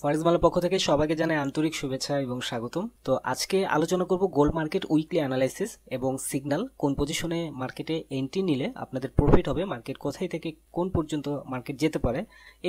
ফরেক্স বাংলার পক্ষ থেকে সবাইকে জানাই আন্তরিক শুভেচ্ছা এবং স্বাগতম। তো আজকে আলোচনা করব গোল্ড মার্কেট উইকলি অ্যানালাইসিস এবং সিগন্যাল, কোন পজিশনে মার্কেটে এন্ট্রি নিলে আপনাদের প্রফিট হবে, মার্কেট কোথায় থেকে কোন পর্যন্ত মার্কেট যেতে পারে,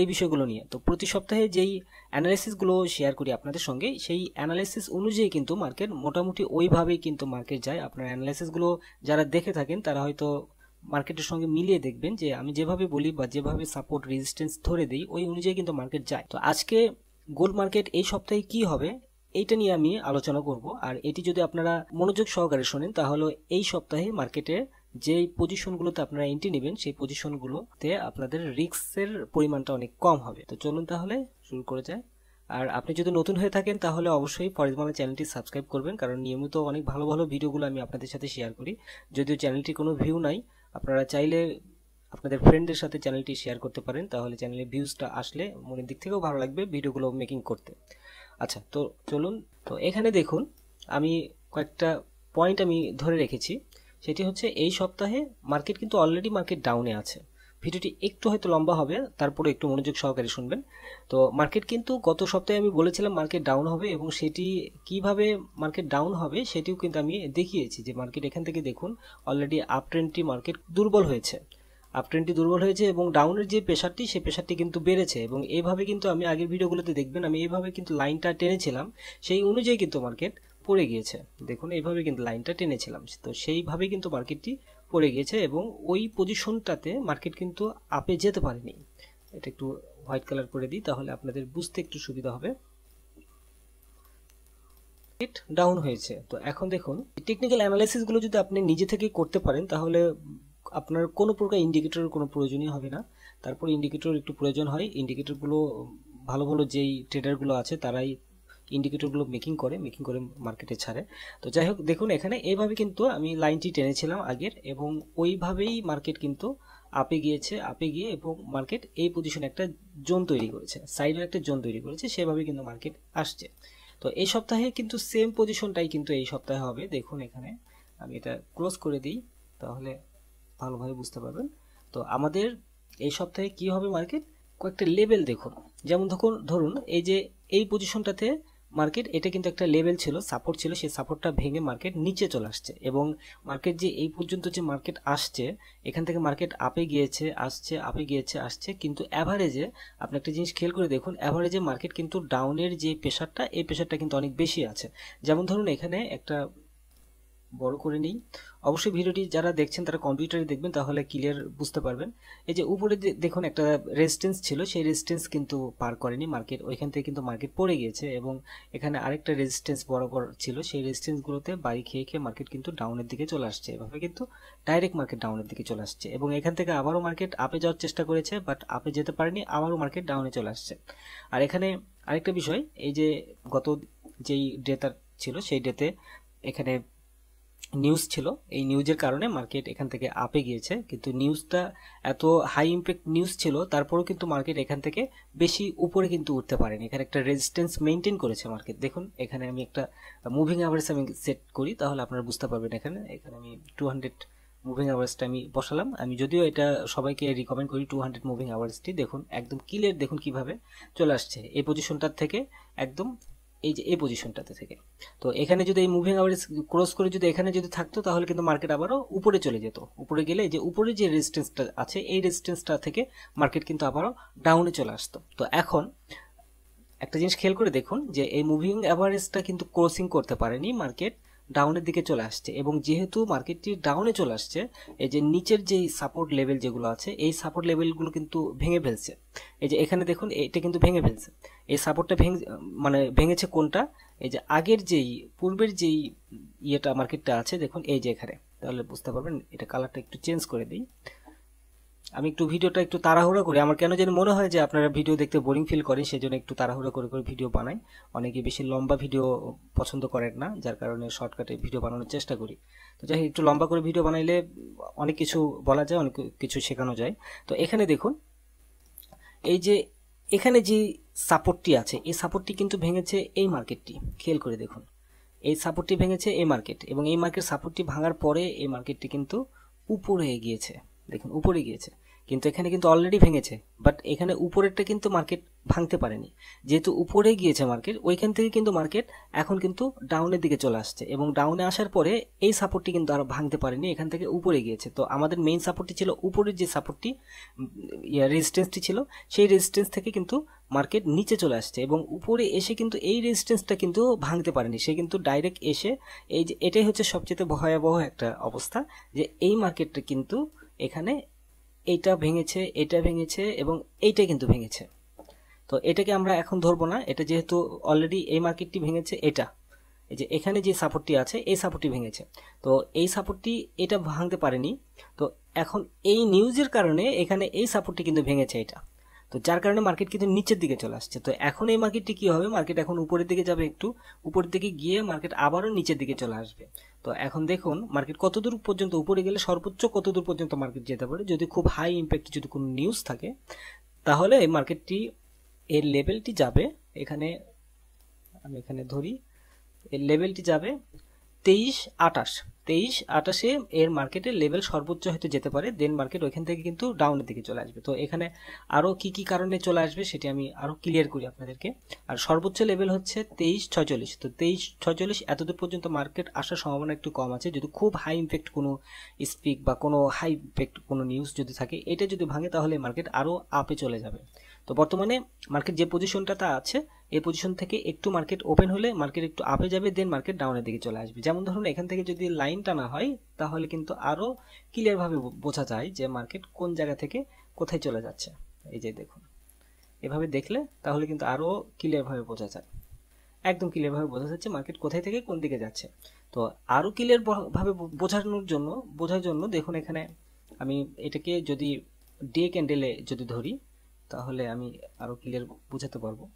এই বিষয়গুলো নিয়ে। তো প্রতি সপ্তাহে যেই অ্যানালাইসিসগুলো শেয়ার করি আপনাদের সঙ্গে, সেই অ্যানালাইসিস অনুযায়ী কিন্তু মার্কেট মোটামুটি ওইভাবেই কিন্তু মার্কেট যায়। আপনার অ্যানালাইসিসগুলো যারা দেখে থাকেন তারা হয়তো মার্কেটের সঙ্গে মিলিয়ে দেখবেন যে আমি যেভাবে বলি বা যেভাবে সাপোর্ট রেজিস্ট্যান্স ধরে দিই ওই অনুযায়ী কিন্তু মার্কেট যায়। তো আজকে গোল্ড মার্কেট এই সপ্তাহে কি হবে এইটা নিয়ে আমি আলোচনা করব। আর এটি যদি আপনারা মনোযোগ সহকারে শোনেন তাহলে এই সপ্তাহে মার্কেটে যে পজিশনগুলোতে আপনারা এন্ট্রি নেবেন সেই পজিশনগুলোতে আপনাদের রিস্কের পরিমাণটা অনেক কম হবে। তো চলুন তাহলে শুরু করে যায়। আর আপনি যদি নতুন হয়ে থাকেন তাহলে অবশ্যই ফরেক্স বাংলা চ্যানেলটি সাবস্ক্রাইব করবেন, কারণ নিয়মিত অনেক ভালো ভালো ভিডিওগুলো আমি আপনাদের সাথে শেয়ার করি। যদিও চ্যানেলটি কোনো ভিউ নাই, আপনারা চাইলে আপনাদের ফ্রেন্ডদের সাথে চ্যানেলটি শেয়ার করতে পারেন, তাহলে চ্যানেলে ভিউজটা আসলে মনের দিক থেকেও ভালো লাগবে ভিডিওগুলো মেকিং করতে। আচ্ছা, তো চলুন। তো এখানে দেখুন, আমি কয়েকটা পয়েন্ট আমি ধরে রেখেছি। সেটি হচ্ছে এই সপ্তাহে মার্কেট কিন্তু অলরেডি মার্কেট ডাউনে আছে। ভিডিওটি একটু হয়তো লম্বা হবে, তারপরে একটু মনোযোগ সহকারে শুনবেন। তো মার্কেট কিন্তু গত সপ্তাহে আমি বলেছিলাম মার্কেট ডাউন হবে, এবং সেটি কিভাবে মার্কেট ডাউন হবে সেটিও কিন্তু আমি দেখিয়েছি যে মার্কেট এখান থেকে দেখুন অলরেডি আপ ট্রেন্ডটি মার্কেট দুর্বল হয়েছে, আপ ট্রেন্ডটি দুর্বল হয়েছে এবং ডাউনের যে প্রেশারটি সেই প্রেশারটি কিন্তু বেড়েছে। এবং এইভাবে কিন্তু আমি আগের ভিডিওগুলোতে দেখবেন আমি এইভাবে কিন্তু লাইনটা টেনেছিলাম, সেই অনুযায়ী কিন্তু মার্কেট পড়ে গিয়েছে। দেখুন এইভাবে কিন্তু লাইনটা টেনেছিলাম, তো সেইভাবে কিন্তু মার্কেটটি পড়ে গিয়েছে এবং ওই পজিশনটাতে মার্কেট কিন্তু আপে যেতে পারেনি। এটা একটু হোয়াইট কালার করে দিই তাহলে আপনাদের বুঝতে একটু সুবিধা হবে। ডাউন হয়েছে। তো এখন দেখুন টেকনিক্যাল অ্যানালাইসিসগুলো যদি আপনি নিজে থেকে করতে পারেন তাহলে আপনার কোনো প্রকার ইন্ডিকেটরের কোনো প্রয়োজনই হবে না। তারপর ইন্ডিকেটর একটু প্রয়োজন হয়, ইন্ডিকেটরগুলো ভালো ভালো যেই ট্রেডারগুলো আছে তারাই ইন্ডিকেটরগুলো মেকিং করে মার্কেটে ছাড়ে। তো যাই হোক, দেখুন এখানে এইভাবে কিন্তু আমি লাইনটি টেনেছিলাম আগের, এবং ওইভাবেই মার্কেট কিন্তু আপে গিয়েছে, আপে গিয়ে এবং মার্কেট এই পজিশনে একটা জোন তৈরি করেছে, সাইডের একটা জোন তৈরি করেছে, সেভাবে কিন্তু মার্কেট আসছে। তো এই সপ্তাহে কিন্তু সেম পজিশনটাই কিন্তু এই সপ্তাহে হবে। দেখুন এখানে আমি এটা ক্লোজ করে দিই তাহলে ভালোভাবে বুঝতে পারবেন। তো আমাদের এই সপ্তাহে কি হবে, মার্কেট কয়েকটা লেভেল দেখুন। যেমন ধরুন এই যে এই পজিশনটাতে মার্কেট, এটা কিন্তু একটা লেভেল ছিল, সাপোর্ট ছিল, সেই সাপোর্টটা ভেঙে মার্কেট নিচে চলে আসছে। এবং মার্কেট যে এই পর্যন্ত যে মার্কেট আসছে, এখান থেকে মার্কেট আপে গিয়েছে, আসছে, আপে গিয়েছে, আসছে, কিন্তু অ্যাভারেজে আপনি একটা জিনিস খেয়াল করে দেখুন, অ্যাভারেজে মার্কেট কিন্তু ডাউনের যে প্রেশারটা, এই প্রেশারটা কিন্তু অনেক বেশি আছে। যেমন ধরুন এখানে একটা বড় করে নিই, অবশ্যই ভিডিওটি যারা দেখছেন তারা কম্পিউটারে দেখবেন তাহলে ক্লিয়ার বুঝতে পারবেন। এই যে উপরে দেখুন একটা রেজিস্ট্যান্স ছিল, সেই রেজিস্ট্যান্স কিন্তু পার করেনি মার্কেট, ওইখান থেকে কিন্তু মার্কেট পড়ে গিয়েছে। এবং এখানে আরেকটা রেজিস্ট্যান্স বরাবর ছিল, সেই রেজিস্ট্যান্সগুলোতে বাড়ি খেয়ে খেয়ে মার্কেট কিন্তু ডাউনের দিকে চলে আসছে। এভাবে কিন্তু ডাইরেক্ট মার্কেট ডাউনের দিকে চলে আসছে এবং এখান থেকে আবারও মার্কেট আপে যাওয়ার চেষ্টা করেছে, বাট আপে যেতে পারেনি, আবারও মার্কেট ডাউনে চলে আসছে। আর এখানে আরেকটা বিষয়, এই যে গত যেই ডেটা ছিল সেই ডেতে এখানে নিউজ ছিল, এই নিউজের কারণে মার্কেট এখান থেকে আপে গিয়েছে, কিন্তু নিউজটা এত হাই ইম্প্যাক্ট নিউজ ছিল তারপরেও কিন্তু মার্কেট এখান থেকে বেশি উপরে কিন্তু উঠতে পারেনি। এখানে একটা রেজিস্ট্যান্স মেনটেন করেছে মার্কেট। দেখুন এখানে আমি একটা মুভিং অ্যাভারেজ আমি সেট করি তাহলে আপনারা বুঝতে পারবেন। এখানে আমি 200 মুভিং অ্যাভারেজটা আমি বসালাম। আমি যদিও এটা সবাইকে রিকমেন্ড করি 200 মুভিং অ্যাভারেজটি। দেখুন একদম ক্লিয়ার, দেখুন কিভাবে চলে আসছে এই পজিশনটার থেকে, একদম এই যে এই পজিশনটাতে থেকে। তো এখানে যদি এই মুভিং অ্যাভারেজ ক্রস করে যদি এখানে যদি থাকতো তাহলে কিন্তু মার্কেট আবারও উপরে চলে যেত। উপরে গেলে যে উপরে যে রেজিস্ট্যান্সটা আছে এই রেজিস্ট্যান্সটা থেকে মার্কেট কিন্তু আবারও ডাউনে চলে আসতো। তো এখন একটা জিনিস খেয়াল করে দেখুন যে এই মুভিং অ্যাভারেজটা কিন্তু ক্রসিং করতে পারেনি, মার্কেট ডাউনের দিকে চলে আসছে। এবং যেহেতু মার্কেটটি ডাউনে চলে আসছে, এই যে নিচের যে সাপোর্ট লেভেল যেগুলো আছে এই সাপোর্ট লেভেলগুলো কিন্তু ভেঙে ফেলছে। এই যে এখানে দেখুন এটা কিন্তু ভেঙে ফেলছে, এই সাপোর্টটা ভেঙেছে কোনটা, এই যে আগের যেই পূর্বের যেই ইয়েটা মার্কেটটা আছে দেখুন এই যে এখানে, তাহলে বুঝতে পারবেন। এটা কালারটা একটু চেঞ্জ করে দিই, আমি একটু ভিডিওটা একটু তাড়াহুড়া করি, আমার কেন যেন মনে হয় যে আপনারা ভিডিও দেখতে বোরিং ফিল করেন, সেই জন্য একটু তাড়াহুড়া করে করে ভিডিও বানাই। অনেকে বেশি লম্বা ভিডিও পছন্দ করেন না, যার কারণে শর্টকাটে ভিডিও বানানোর চেষ্টা করি। তো যাই হোক, একটু লম্বা করে ভিডিও বানাইলে অনেক কিছু বলা যায়, অনেক কিছু শেখানো যায়। তো এখানে দেখুন এই যে এখানে যে সাপোর্টটি আছে এই সাপোর্টটি কিন্তু ভেঙেছে এই মার্কেটটি, খেয়াল করে দেখুন এই সাপোর্টটি ভেঙেছে এই মার্কেট, এবং এই মার্কেট সাপোর্টটি ভাঙার পরে এই মার্কেটটি কিন্তু উপরে গিয়েছে। দেখুন উপরে গিয়েছে, কিন্তু এখানে কিন্তু অলরেডি ভেঙেছে, বাট এখানে উপরেরটা কিন্তু মার্কেট ভাঙতে পারেনি। যেহেতু উপরে গিয়েছে মার্কেট, ওইখান থেকে কিন্তু মার্কেট এখন কিন্তু ডাউনের দিকে চলে আসছে, এবং ডাউনে আসার পরে এই সাপোর্টটি কিন্তু আর ভাঙতে পারেনি, এখান থেকে উপরে গিয়েছে। তো আমাদের মেইন সাপোর্টটি ছিল উপরের যে সাপোর্টটি, রেজিস্ট্যান্সটি ছিল, সেই রেজিস্ট্যান্স থেকে কিন্তু মার্কেট নিচে চলে আসছে, এবং উপরে এসে কিন্তু এই রেজিস্ট্যান্সটা কিন্তু ভাঙতে পারেনি, সে কিন্তু ডাইরেক্ট এসে এই যে, এটাই হচ্ছে সবচেয়ে ভয়াবহ একটা অবস্থা, যে এই মার্কেটটা কিন্তু এখানে এইটা ভেঙেছে, এটা ভেঙেছে, এবং এইটা কিন্তু ভেঙেছে। তো এটাকে আমরা এখন ধরবো না, এটা যেহেতু অলরেডি এই মার্কেটটি ভেঙেছে, এটা এই যে এখানে যে সাপোর্টটি আছে এই সাপোর্টটি ভেঙেছে, তো এই সাপোর্টটি এটা ভাঙতে পারেনি। তো এখন এই নিউজের কারণে এখানে এই সাপোর্টটি কিন্তু ভেঙেছে এটা, তো যার কারণে মার্কেট কিন্তু নিচের দিকে চলে আসছে। তো এখন এই মার্কেটটি কি হবে, মার্কেট এখন উপরের দিকে যাবে, একটু উপরের দিকে গিয়ে মার্কেট আবারও নিচের দিকে চলে আসবে। তো এখন দেখুন মার্কেট কতদূর পর্যন্ত উপরে গেলে সর্বোচ্চ কতদূর পর্যন্ত মার্কেট যেতে পারে, যদি খুব হাই ইম্প্যাক্ট যদি কোনো নিউজ থাকে, তাহলে এই মার্কেটটি এর লেভেলটি যাবে, এখানে আমি এখানে ধরি, এর লেভেলটি যাবে 23-28 এর মার্কেটের লেভেল সর্বোচ্চ হয়তো যেতে পারে, দেন মার্কেট ওইখান থেকে কিন্তু ডাউনের দিকে চলে আসবে। তো এখানে আরও কি কি কারণে চলে আসবে সেটি আমি আরও ক্লিয়ার করি আপনাদেরকে। আর সর্বোচ্চ লেভেল হচ্ছে 23-46, তো 23-46 এতদূর পর্যন্ত মার্কেট আসার সম্ভাবনা একটু কম আছে, যদি খুব হাই ইম্প্যাক্ট কোনো স্পিক বা কোনো হাই ইম্প্যাক্ট কোনো নিউজ যদি থাকে, এটা যদি ভাঙে তাহলে মার্কেট আরও আপে চলে যাবে। তো বর্তমানে মার্কেট যে পজিশনটাতে আছে, এই পজিশন থেকে একটু মার্কেট ওপেন হলে মার্কেট একটু আপে যাবে, দেন মার্কেট ডাউনের দিকে চলে আসবে। যেমন ধরুন এখান থেকে যদি লাইন টানা হয়, তাহলে কিন্তু আরও ক্লিয়ারভাবে বোঝা যায় যে মার্কেট কোন জায়গা থেকে কোথায় চলে যাচ্ছে। এই যে দেখুন, এভাবে দেখলে তাহলে কিন্তু আরও ক্লিয়ারভাবে বোঝা যায়, একদম ক্লিয়ারভাবে বোঝা যাচ্ছে মার্কেট কোথায় থেকে কোন দিকে যাচ্ছে। তো আরও ক্লিয়ারভাবে বোঝার জন্য দেখুন এখানে আমি এটাকে যদি ডে ক্যান্ডেলে যদি ধরি, তাহলে আমি আরও ক্লিয়ার বোঝাতে পারবো।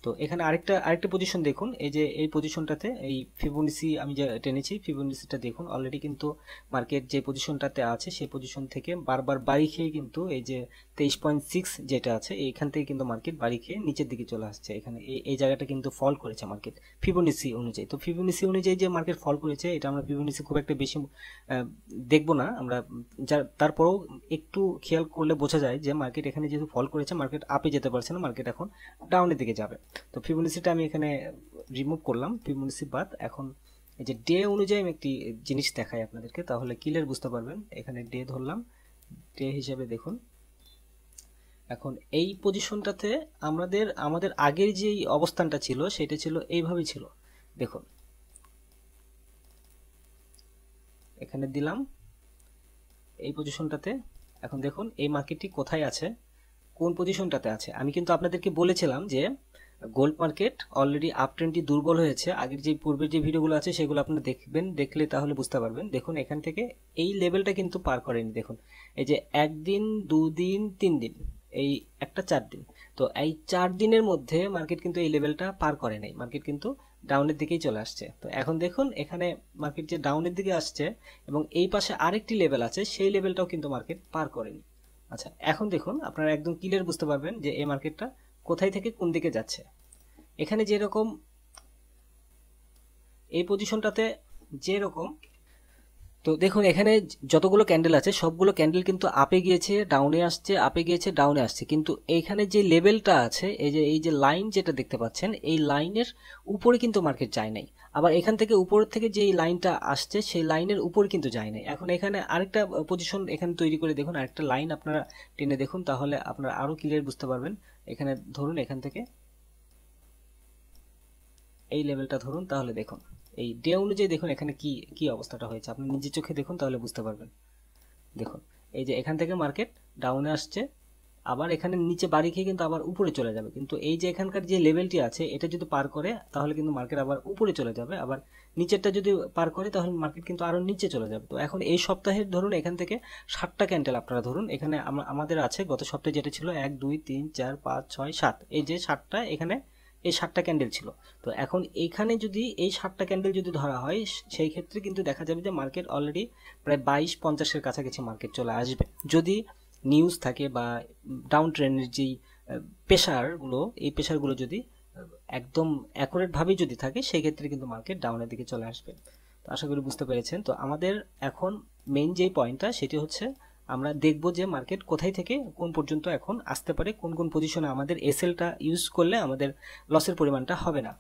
তো এখানে আরেকটা পজিশন দেখুন, এই যে এই পজিশনটাতে এই ফিবোনাচি আমি যে টেনেছি, ফিবোনাচিটা দেখুন অলরেডি কিন্তু মার্কেট যে পজিশনটাতে আছে সেই পজিশন থেকে বারবার বাড়ি খেয়ে কিন্তু এই যে 23.6 যেটা আছে এইখান থেকে কিন্তু মার্কেট বাড়ি খেয়ে নিচের দিকে চলে আসছে। এখানে এই জায়গাটা কিন্তু ফল করেছে মার্কেট ফিবোনাচি অনুযায়ী। তো ফিবোনাচি অনুযায়ী যে মার্কেট ফল করেছে, এটা আমরা ফিবোনাচি খুব একটা বেশি দেখবো না আমরা, তারপরেও একটু খেয়াল করলে বোঝা যায় যে মার্কেট এখানে যেহেতু ফল করেছে, মার্কেট আপে যেতে পারছে না, মার্কেট এখন ডাউনের দিকে যাবে। তো ফিবোনাচিটা আমি এখানে রিমুভ করলাম, ফিবোনাচি বাদ। এখন এই যে ডে অনুযায়ী আমি একটি জিনিস দেখাই আপনাদেরকে, তাহলে ক্লিয়ার বুঝতে পারবেন। এখানে ডে ধরলাম, ডে হিসাবে দেখুন এখন এই পজিশনটাতে আমাদের আগের যে অবস্থানটা ছিল সেটা ছিল এইভাবেই ছিল। দেখুন এখানে দিলাম এই পজিশনটাতে, এখন দেখুন এই মার্কেটটি কোথায় আছে, কোন পজিশনটাতে আছে। আমি কিন্তু আপনাদেরকে বলেছিলাম যে গোল্ড মার্কেট অলরেডি আপ ট্রেন্ডটি দুর্বল হয়েছে, আগের যে পূর্বের যে ভিডিওগুলো আছে সেগুলো আপনারা দেখবেন, দেখলে তাহলে বুঝতে পারবেন। দেখুন এখান থেকে এই লেভেলটা কিন্তু পার করেনি, দেখুন এই যে 1 দিন 2 দিন 3 দিন, এই একটা 4 দিন, তো এই 4 দিনের মধ্যে মার্কেট কিন্তু এই লেভেলটা পার করে নাই, মার্কেট কিন্তু ডাউনের দিকেই চলে আসছে। তো এখন দেখুন এখানে মার্কেট যে ডাউনের দিকে আসছে এবং এই পাশে আরেকটি লেভেল আছে, সেই লেভেলটাও কিন্তু মার্কেট পার করেনি। আচ্ছা এখন দেখুন আপনারা একদম ক্লিয়ার বুঝতে পারবেন যে এই মার্কেটটা কোথায় থেকে কোন দিকে যাচ্ছে। এখানে যেরকম এই পজিশনটাতে যেরকম, তো দেখুন এখানে যতগুলো ক্যান্ডেল আছে সবগুলো ক্যান্ডেল কিন্তু আপে গিয়েছে ডাউনে আসছে, আপে গিয়েছে ডাউনে আসছে, কিন্তু এইখানে যে লেভেলটা আছে, এই যে লাইন যেটা দেখতে পাচ্ছেন, এই লাইনের উপরে কিন্তু মার্কেট যায় নাই। আবার এখান থেকে উপরের থেকে যে লাইনটা আসছে সেই লাইনের উপরে কিন্তু যায় নাই। এখন এখানে আরেকটা পজিশন এখানে তৈরি করে দেখুন, আরেকটা লাইন আপনারা টেনে দেখুন, তাহলে আপনারা আরো ক্লিয়ার বুঝতে পারবেন। এখানে ধরুন এখান থেকে এই লেভেলটা ধরুন, তাহলে দেখুন এই ডে অনুযায়ী দেখুন এখানে কি কি অবস্থাটা হয়েছে, আপনি নিজের চোখে দেখুন তাহলে বুঝতে পারবেন। দেখুন এই যে এখান থেকে মার্কেট ডাউনে আসছে, আবার এখানে নিচে বাড়ি খেয়ে কিন্তু আবার উপরে চলে যাবে, কিন্তু এই যে এখানকার যে লেভেলটি আছে এটা যদি পার করে তাহলে কিন্তু মার্কেট আবার উপরে চলে যাবে, আবার নিচেরটা যদি পার করে তাহলে মার্কেট কিন্তু আরো নিচে চলে যাবে। তো এখন এই সপ্তাহের ধরুন এখান থেকে 7টা ক্যান্ডেল আপনারা ধরুন, এখানে আমাদের আছে গত সপ্তাহে যেটা ছিল 1 2 3 4 5 6 7, এই যে 7টা এখানে এই 7টা ক্যান্ডেল ছিল। তো এখন এইখানে যদি এই 7টা ক্যান্ডেল যদি ধরা হয়, সেই ক্ষেত্রে কিন্তু দেখা যাবে যে মার্কেট অলরেডি প্রায় 22-50-এর কাছাকাছি মার্কেট চলে আসবে, যদি নিউজ থাকে বা ডাউন ট্রেন্ডের যেই প্রেশারগুলো, এই প্রেশারগুলো যদি একদম অ্যাকুরেটভাবে যদি থাকে, সেই ক্ষেত্রে কিন্তু মার্কেট ডাউনের দিকে চলে আসবে। তো আশা করি বুঝতে পেরেছেন। তো আমাদের এখন মেইন যেই পয়েন্টটা সেটি হচ্ছে আমরা দেখব যে মার্কেট কোথায় থেকে কোন পর্যন্ত এখন আসতে পারে, কোন কোন পজিশনে আমাদের এসএলটা ইউজ করলে আমাদের লসের পরিমাণটা হবে না।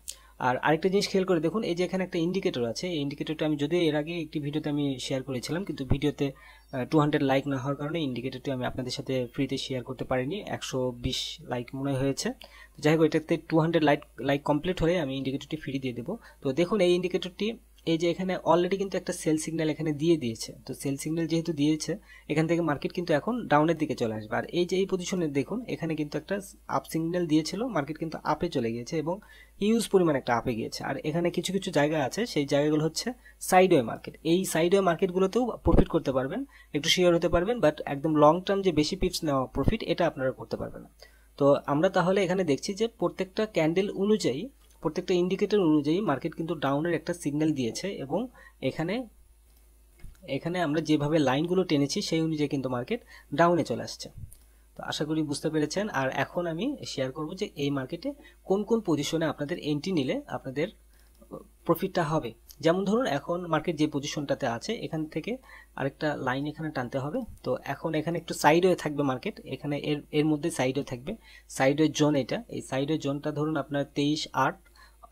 আর আরেকটা জিনিস খেয়াল করে দেখুন, এই যে এখানে একটা ইন্ডিকেটর আছে, এই ইন্ডিকেটরটা আমি যদিও এর আগে একটি ভিডিওতে আমি শেয়ার করেছিলাম, কিন্তু ভিডিওতে 200 লাইক না হওয়ার কারণে ইন্ডিকেটরটি আমি আপনাদের সাথে ফ্রিতে শেয়ার করতে পারিনি। 120 লাইক মনে হয়েছে। তো যাই হোক, এটাতে 200 লাইক কমপ্লিট হলে আমি ইন্ডিকেটরটি ফ্রি দিয়ে দেবো। তো দেখুন এই ইন্ডিকেটরটি, এই যে এখানে অলরেডি কিন্তু একটা সেল সিগন্যাল এখানে দিয়ে দিয়েছে। তো সেল সিগন্যাল যেহেতু দিয়েছে, এখান থেকে মার্কেট কিন্তু এখন ডাউনের দিকে চলে আসবে। আর এই যে এই পজিশনে দেখুন, এখানে কিন্তু একটা আপ সিগন্যাল দিয়েছিল, মার্কেট কিন্তু আপে চলে গিয়েছে এবং হিউজ পরিমাণ একটা আপে গিয়েছে। আর এখানে কিছু কিছু জায়গা আছে, সেই জায়গাগুলো হচ্ছে সাইডওয়ে মার্কেট। এই সাইডওয়ে মার্কেটগুলোতেও প্রফিট করতে পারবেন, একটু শিওর হতে পারবেন, বাট একদম লং টার্ম যে বেশি পিপস নেওয়া প্রফিট, এটা আপনারা করতে পারবেন না। তো আমরা তাহলে এখানে দেখছি যে প্রত্যেকটা ক্যান্ডেল অনুযায়ী, প্রত্যেকটা ইন্ডিকেটর অনুযায়ী মার্কেট কিন্তু ডাউনের একটা সিগন্যাল দিয়েছে এবং এখানে এখানে আমরা যেভাবে লাইনগুলো টেনেছি সেই অনুযায়ী কিন্তু মার্কেট ডাউনে চলে আসছে। তো আশা করি বুঝতে পেরেছেন। আর এখন আমি শেয়ার করব যে এই মার্কেটে কোন কোন পজিশনে আপনাদের এন্ট্রি নিলে আপনাদের প্রফিটটা হবে। যেমন ধরুন এখন মার্কেট যে পজিশনটাতে আছে, এখান থেকে আরেকটা লাইন এখানে টানতে হবে। তো এখন এখানে একটু সাইডওয়ে থাকবে মার্কেট, এখানে এর মধ্যে সাইডওয়ে থাকবে, সাইডওয়ে জোন এটা। এই সাইডওয়ে জোনটা ধরুন আপনার 23.8,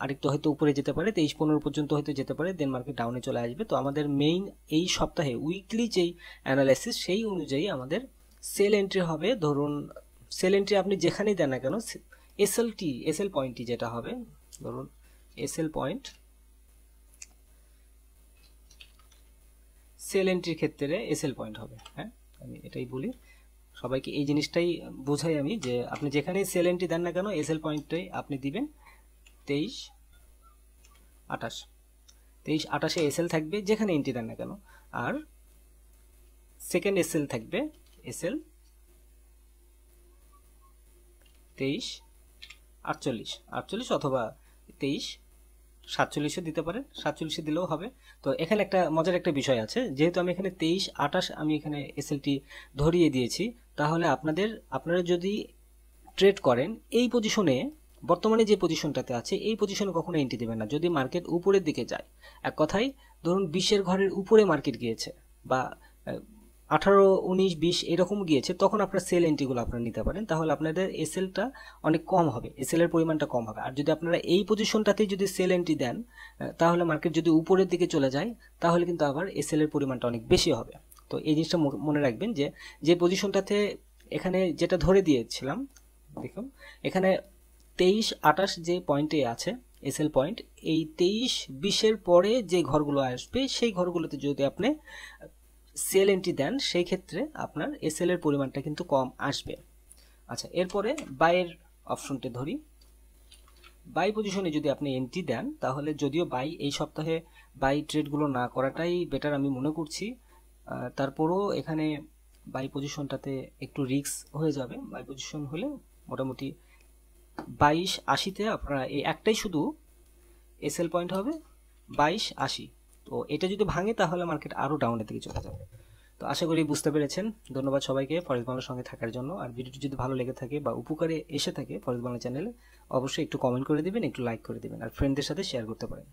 আরেকটু হয়তো উপরে যেতে পারে, 23.15 পর্যন্ত হয়তো যেতে পারে, দেন মার্কেট ডাউনে চলে আসবে। তো আমাদের মেইন এই সপ্তাহে উইকলি যেই অ্যানালাইসিস, সেই অনুযায়ী আমাদের সেল এন্ট্রি হবে। ধরুন সেল এন্ট্রি আপনি যেখানেই দেন না কেন, এসএল পয়েন্টটি যেটা হবে, ধরুন এসএল পয়েন্ট, সেল এন্ট্রির ক্ষেত্রে এসএল পয়েন্ট হবে। হ্যাঁ, আমি এটাই বলি সবাইকে, এই জিনিসটাই বোঝাই আমি, যে আপনি যেখানেই সেল এন্ট্রি দেন না কেন, এসএল পয়েন্টটাই আপনি দিবেন 23.28 এসএল থাকবে যেখানে এন্ট্রি দেন না কেন। আর সেকেন্ড এসএল থাকবে এসএল 23.48 অথবা 23.47 দিতে পারেন, 47 দিলেও হবে। তো এখানে একটা মজার একটা বিষয় আছে, যেহেতু আমি এখানে 23.28 আমি এখানে এসএলটি ধরিয়ে দিয়েছি, তাহলে আপনারা যদি ট্রেড করেন এই পজিশনে, বর্তমানে যে পজিশনটাতে আছে এই পজিশনে কখনো এন্ট্রি দেবেন না। যদি মার্কেট উপরের দিকে যায়, এক কথায় ধরুন 20-এর ঘরের উপরে মার্কেট গিয়েছে, বা 18, 19, 20 এরকম গিয়েছে, তখন আপনার সেল এন্ট্রিগুলো আপনারা নিতে পারেন। তাহলে আপনাদের এসএলটা অনেক কম হবে, এসএল এর পরিমাণটা কম হবে। আর যদি আপনারা এই পজিশনটাতেই যদি সেল এন্ট্রি দেন, তাহলে মার্কেট যদি উপরের দিকে চলে যায়, তাহলে কিন্তু আবার এসএল এর পরিমাণটা অনেক বেশি হবে। তো এই জিনিসটা মনে রাখবেন, যে পজিশনটাতে এখানে যেটা ধরে দিয়েছিলাম, দেখুন এখানে 23.28 যে পয়েন্টে আছে এসএল পয়েন্ট, এই 23-20-এর পরে যে ঘরগুলো আসবে, সেই ঘরগুলোতে যদি আপনি সেল এন্ট্রি দেন, সেই ক্ষেত্রে আপনার এসএল এর পরিমাণটা কিন্তু কম আসবে। আচ্ছা, এরপরে বাইয়ের অপশনটা ধরি। বাই পজিশনে যদি আপনি এন্ট্রি দেন, তাহলে যদিও বাই এই সপ্তাহে বাই ট্রেডগুলো না করাটাই বেটার আমি মনে করছি, তারপরও এখানে বাই পজিশনটাতে একটু রিস্ক হয়ে যাবে। বাই পজিশন হলে মোটামুটি 22.80-তে আপনারা এই একটাই শুধু এসএল পয়েন্ট হবে 22.80। তো এটা যদি ভাঙে তাহলে মার্কেট আরও ডাউনের দিকে চলে যাবে। তো আশা করি বুঝতে পেরেছেন। ধন্যবাদ সবাইকে ফরেক্স বাংলার সঙ্গে থাকার জন্য। আর ভিডিওটি যদি ভালো লেগে থাকে বা উপকারে এসে থাকে ফরেক্স বাংলা চ্যানেলে, অবশ্যই একটু কমেন্ট করে দিবেন, একটু লাইক করে দিবেন, আর ফ্রেন্ডদের সাথে শেয়ার করতে পারেন।